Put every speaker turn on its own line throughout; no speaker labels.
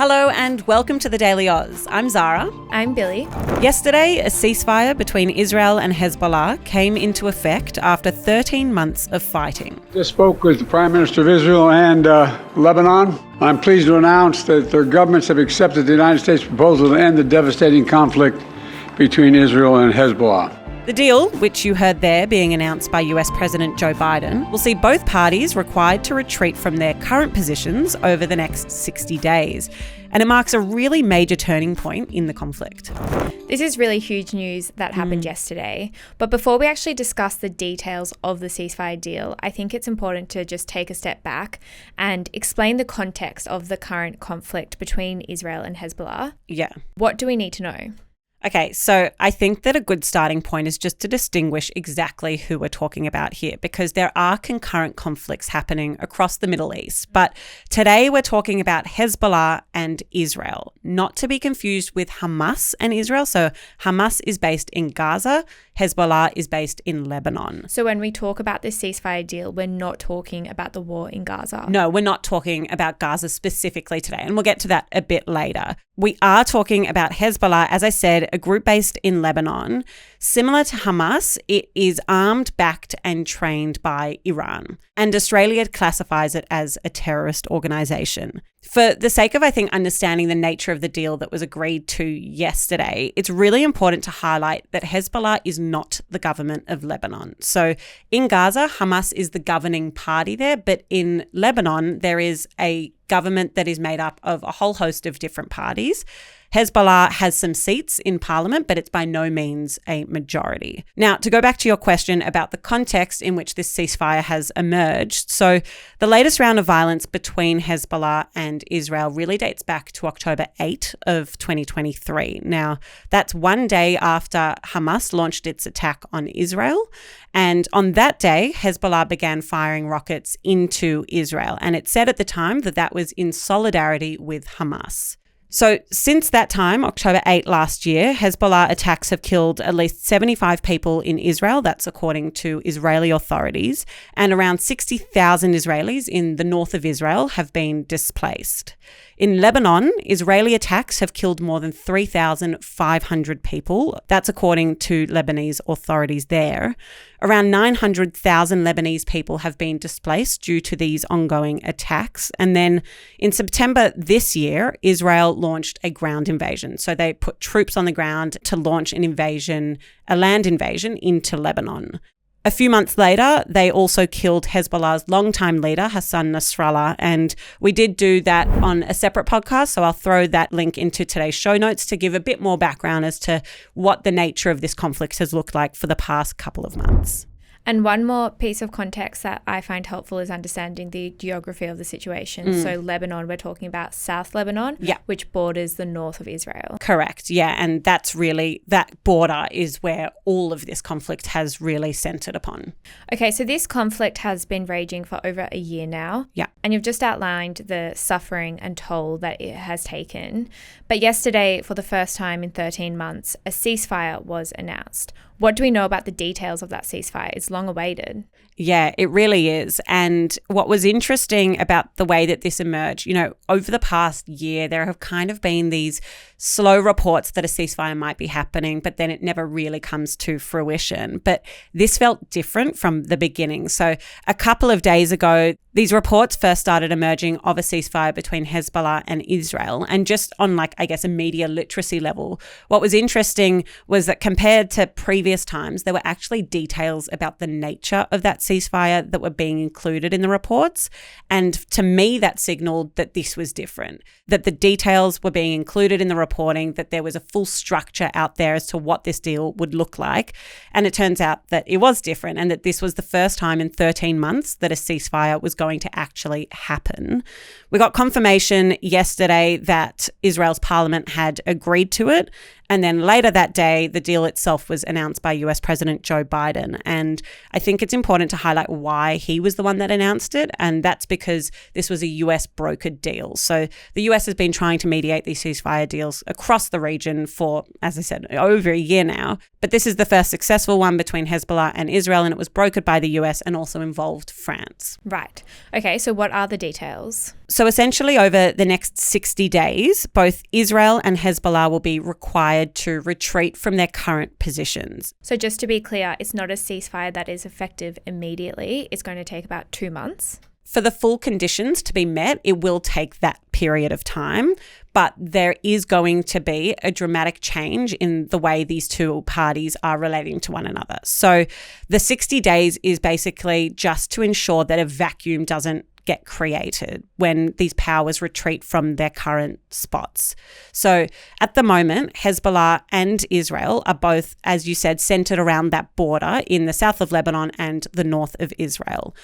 Hello and welcome to the Daily Aus. I'm Zara.
I'm Billi.
Yesterday, a ceasefire between Israel and Hezbollah came into effect after 13 months of fighting.
Just spoke with the Prime Minister of Israel and Lebanon. I'm pleased to announce that their governments have accepted the United States proposal to end the devastating conflict between Israel and Hezbollah.
The deal, which you heard there being announced by US President Joe Biden, will see both parties required to retreat from their current positions over the next 60 days. And it marks a really major turning point in the conflict.
This is really huge news that happened yesterday. But before we actually discuss the details of the ceasefire deal, I think it's important to just take a step back and explain the context of the current conflict between Israel and Hezbollah.
Yeah.
What do we need to know?
Okay, so I think that a good starting point is just to distinguish exactly who we're talking about here, because there are concurrent conflicts happening across the Middle East. But today we're talking about Hezbollah and Israel, not to be confused with Hamas and Israel. So Hamas is based in Gaza, Hezbollah is based in Lebanon.
So when we talk about this ceasefire deal, we're not talking about the war in Gaza.
No, we're not talking about Gaza specifically today, and we'll get to that a bit later. We are talking about Hezbollah, as I said, a group based in Lebanon. Similar to Hamas, it is armed, backed and trained by Iran. And Australia classifies it as a terrorist organisation. For the sake of, I think, understanding the nature of the deal that was agreed to yesterday, it's really important to highlight that Hezbollah is not the government of Lebanon. So in Gaza, Hamas is the governing party there, but in Lebanon, there is a government that is made up of a whole host of different parties. Hezbollah has some seats in parliament, but it's by no means a majority. Now, to go back to your question about the context in which this ceasefire has emerged. So the latest round of violence between Hezbollah and Israel really dates back to October 8 of 2023. Now, that's one day after Hamas launched its attack on Israel. And on that day, Hezbollah began firing rockets into Israel. And it said at the time that that was in solidarity with Hamas. So since that time, October 8 last year, Hezbollah attacks have killed at least 75 people in Israel. That's according to Israeli authorities. And around 60,000 Israelis in the north of Israel have been displaced. In Lebanon, Israeli attacks have killed more than 3,500 people. That's according to Lebanese authorities there. Around 900,000 Lebanese people have been displaced due to these ongoing attacks. And then in September this year, Israel launched a ground invasion. So they put troops on the ground to launch an invasion, a land invasion into Lebanon. A few months later, they also killed Hezbollah's longtime leader, Hassan Nasrallah, and we did do that on a separate podcast, so I'll throw that link into today's show notes to give a bit more background as to what the nature of this conflict has looked like for the past couple of months.
And one more piece of context that I find helpful is understanding the geography of the situation. So Lebanon, we're talking about South Lebanon, which borders the north of Israel.
Correct, yeah. And that's really, that border is where all of this conflict has really centred upon.
Okay, so this conflict has been raging for over a year now.
Yeah.
And you've just outlined the suffering and toll that it has taken. But yesterday, for the first time in 13 months, a ceasefire was announced. What do we know about the details of that ceasefire? It's long awaited.
Yeah, it really is. And what was interesting about the way that this emerged, you know, over the past year, there have kind of been these slow reports that a ceasefire might be happening, but then it never really comes to fruition. But this felt different from the beginning. So a couple of days ago, these reports first started emerging of a ceasefire between Hezbollah and Israel. And just on, like, I guess, a media literacy level, what was interesting was that compared to previous times, there were actually details about the nature of that ceasefire that were being included in the reports. And to me, that signaled that this was different, that the details were being included in the reporting, that there was a full structure out there as to what this deal would look like. And it turns out that it was different and that this was the first time in 13 months that a ceasefire was going to actually happen. We got confirmation yesterday that Israel's parliament had agreed to it. And then later that day, the deal itself was announced by US President Joe Biden. And I think it's important to highlight why he was the one that announced it. And that's because this was a US brokered deal. So the US has been trying to mediate these ceasefire deals across the region for, as I said, over a year now. But this is the first successful one between Hezbollah and Israel, and it was brokered by the US and also involved France.
Right. Okay, so what are the details?
So essentially over the next 60 days, both Israel and Hezbollah will be required to retreat from their current positions.
So just to be clear, it's not a ceasefire that is effective immediately. It's going to take about 2 months.
For the full conditions to be met, it will take that period of time, but there is going to be a dramatic change in the way these two parties are relating to one another. So the 60 days is basically just to ensure that a vacuum doesn't get created when these powers retreat from their current spots. So at the moment, Hezbollah and Israel are both, as you said, centered around that border in the south of Lebanon and the north of Israel.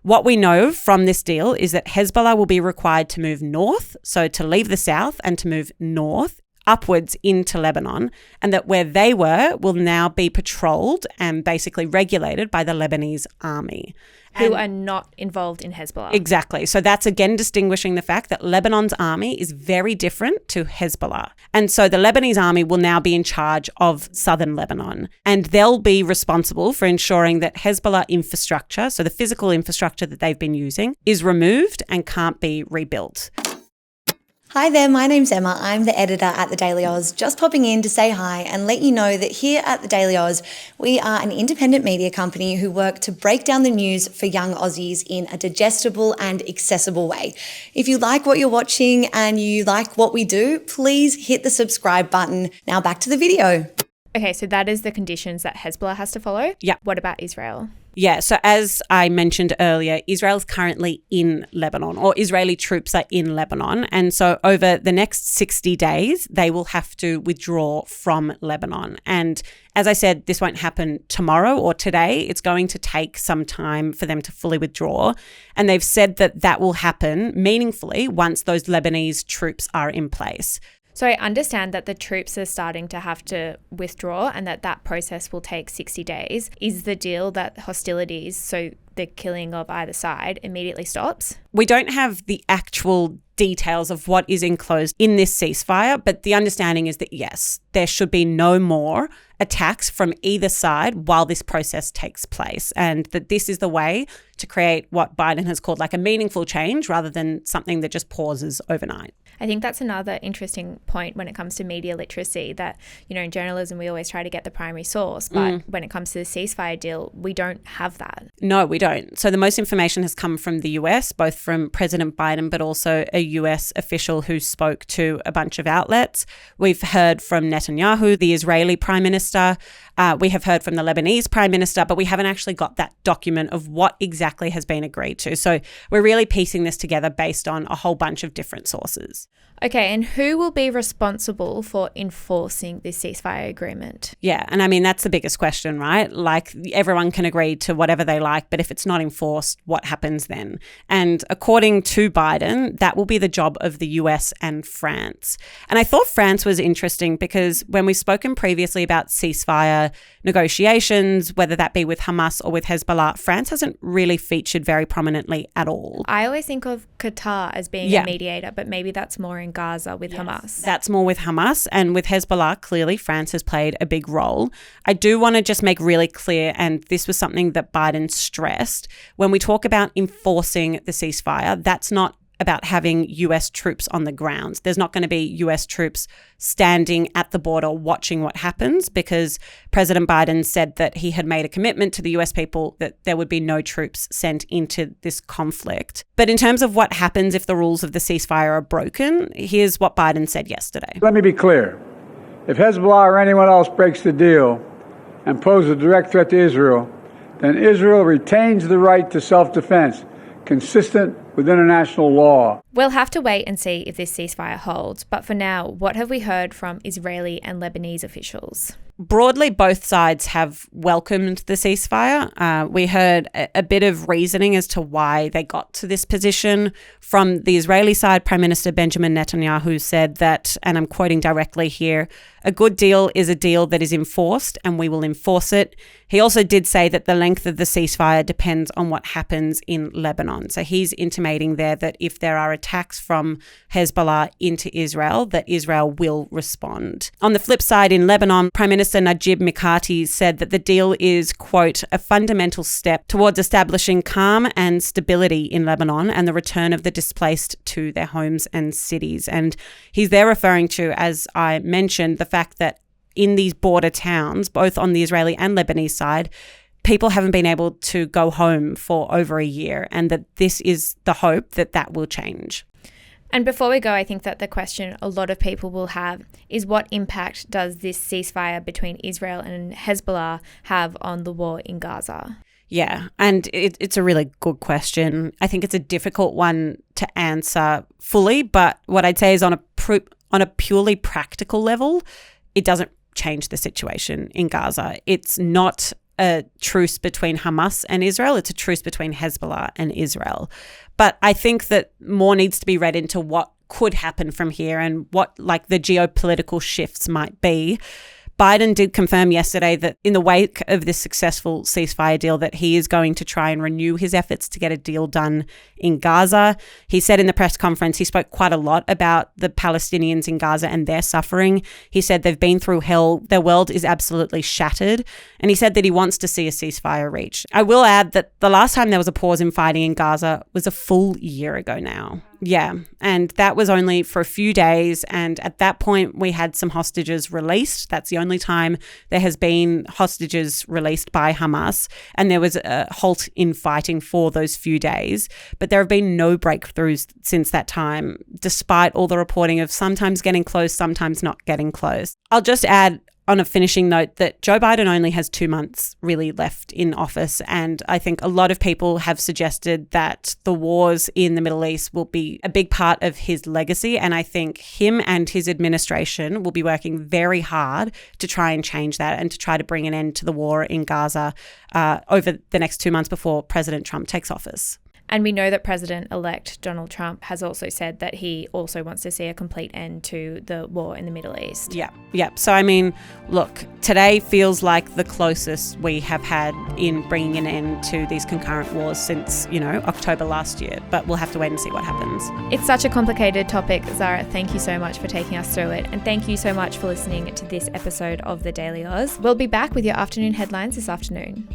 What we know from this deal is that Hezbollah will be required to move north, so to leave the south and to move north, upwards into Lebanon, and that where they were will now be patrolled and basically regulated by the Lebanese army.
Who are not involved in Hezbollah.
Exactly. So that's again distinguishing the fact that Lebanon's army is very different to Hezbollah. And so the Lebanese army will now be in charge of southern Lebanon, and they'll be responsible for ensuring that Hezbollah infrastructure, so the physical infrastructure that they've been using, is removed and can't be rebuilt.
Hi there, my name's Emma. I'm the editor at the Daily Aus, just popping in to say hi and let you know that here at the Daily Aus, we are an independent media company who work to break down the news for young Aussies in a digestible and accessible way. If you like what you're watching and you like what we do, please hit the subscribe button. Now back to the video.
Okay, so that is the conditions that Hezbollah has to follow.
Yeah.
What about Israel?
Yeah, so as I mentioned earlier, Israel is currently in Lebanon, or Israeli troops are in Lebanon. And so over the next 60 days, they will have to withdraw from Lebanon. And as I said, this won't happen tomorrow or today. It's going to take some time for them to fully withdraw. And they've said that that will happen meaningfully once those Lebanese troops are in place.
So I understand that the troops are starting to have to withdraw and that process will take 60 days. Is the deal that hostilities, so the killing of either side, immediately stops?
We don't have the actual details of what is enclosed in this ceasefire, but the understanding is that yes, there should be no more attacks from either side while this process takes place, and that this is the way to create what Biden has called like a meaningful change rather than something that just pauses overnight.
I think that's another interesting point when it comes to media literacy, that, you know, in journalism, we always try to get the primary source, but when it comes to the ceasefire deal, we don't have that.
No, we don't. So the most information has come from the US, both from President Biden, but also a US official who spoke to a bunch of outlets. We've heard from Netanyahu, the Israeli prime minister. We have heard from the Lebanese prime minister, but we haven't actually got that document of what exactly has been agreed to. So we're really piecing this together based on a whole bunch of different sources.
Okay, and who will be responsible for enforcing this ceasefire agreement?
Yeah, and I mean, that's the biggest question, right? Like, everyone can agree to whatever they like, but if it's not enforced, what happens then? And according to Biden, that will be the job of the US and France. And I thought France was interesting because when we've spoken previously about ceasefire negotiations, whether that be with Hamas or with Hezbollah, France hasn't really featured very prominently at all.
I always think of Qatar as being a mediator, but maybe that's more in Gaza with Hamas.
That's more with Hamas, and with Hezbollah, clearly France has played a big role. I do want to just make really clear, and this was something that Biden stressed, when we talk about enforcing the ceasefire, that's not about having US troops on the ground. There's not going to be US troops standing at the border watching what happens, because President Biden said that he had made a commitment to the US people that there would be no troops sent into this conflict. But in terms of what happens if the rules of the ceasefire are broken, here's what Biden said yesterday.
Let me be clear. If Hezbollah or anyone else breaks the deal and poses a direct threat to Israel, then Israel retains the right to self-defense, consistent with international law.
We'll have to wait and see if this ceasefire holds, but for now, what have we heard from Israeli and Lebanese officials?
Broadly, both sides have welcomed the ceasefire. We heard a bit of reasoning as to why they got to this position. From the Israeli side, Prime Minister Benjamin Netanyahu said that, and I'm quoting directly here, "A good deal is a deal that is enforced, and we will enforce it." He also did say that the length of the ceasefire depends on what happens in Lebanon. So he's intimated intimating there that if there are attacks from Hezbollah into Israel, that Israel will respond. On the flip side, in Lebanon, Prime Minister Najib Mikati said that the deal is, quote, a fundamental step towards establishing calm and stability in Lebanon and the return of the displaced to their homes and cities. And he's there referring to, as I mentioned, the fact that in these border towns, both on the Israeli and Lebanese side, people haven't been able to go home for over a year, and that this is the hope that that will change.
And before we go, I think that the question a lot of people will have is what impact does this ceasefire between Israel and Hezbollah have on the war in Gaza?
Yeah, and it's a really good question. I think it's a difficult one to answer fully, but what I'd say is on a purely practical level, it doesn't change the situation in Gaza. It's not a truce between Hamas and Israel. It's a truce between Hezbollah and Israel. But I think that more needs to be read into what could happen from here and what the geopolitical shifts might be. Biden did confirm yesterday that in the wake of this successful ceasefire deal that he is going to try and renew his efforts to get a deal done in Gaza. He said in the press conference, he spoke quite a lot about the Palestinians in Gaza and their suffering. He said they've been through hell. Their world is absolutely shattered. And he said that he wants to see a ceasefire reached. I will add that the last time there was a pause in fighting in Gaza was a full year ago now. Yeah, and that was only for a few days. And at that point, we had some hostages released. That's the only time there has been hostages released by Hamas. And there was a halt in fighting for those few days. But there have been no breakthroughs since that time, despite all the reporting of sometimes getting close, sometimes not getting close. I'll just add on a finishing note that Joe Biden only has 2 months really left in office. And I think a lot of people have suggested that the wars in the Middle East will be a big part of his legacy. And I think him and his administration will be working very hard to try and change that and to try to bring an end to the war in Gaza over the next 2 months before President Trump takes office.
And we know that President-elect Donald Trump has also said that he also wants to see a complete end to the war in the Middle East.
Yeah. So, I mean, look, today feels like the closest we have had in bringing an end to these concurrent wars since, October last year. But we'll have to wait and see what happens.
It's such a complicated topic, Zara. Thank you so much for taking us through it. And thank you so much for listening to this episode of The Daily Aus. We'll be back with your afternoon headlines this afternoon.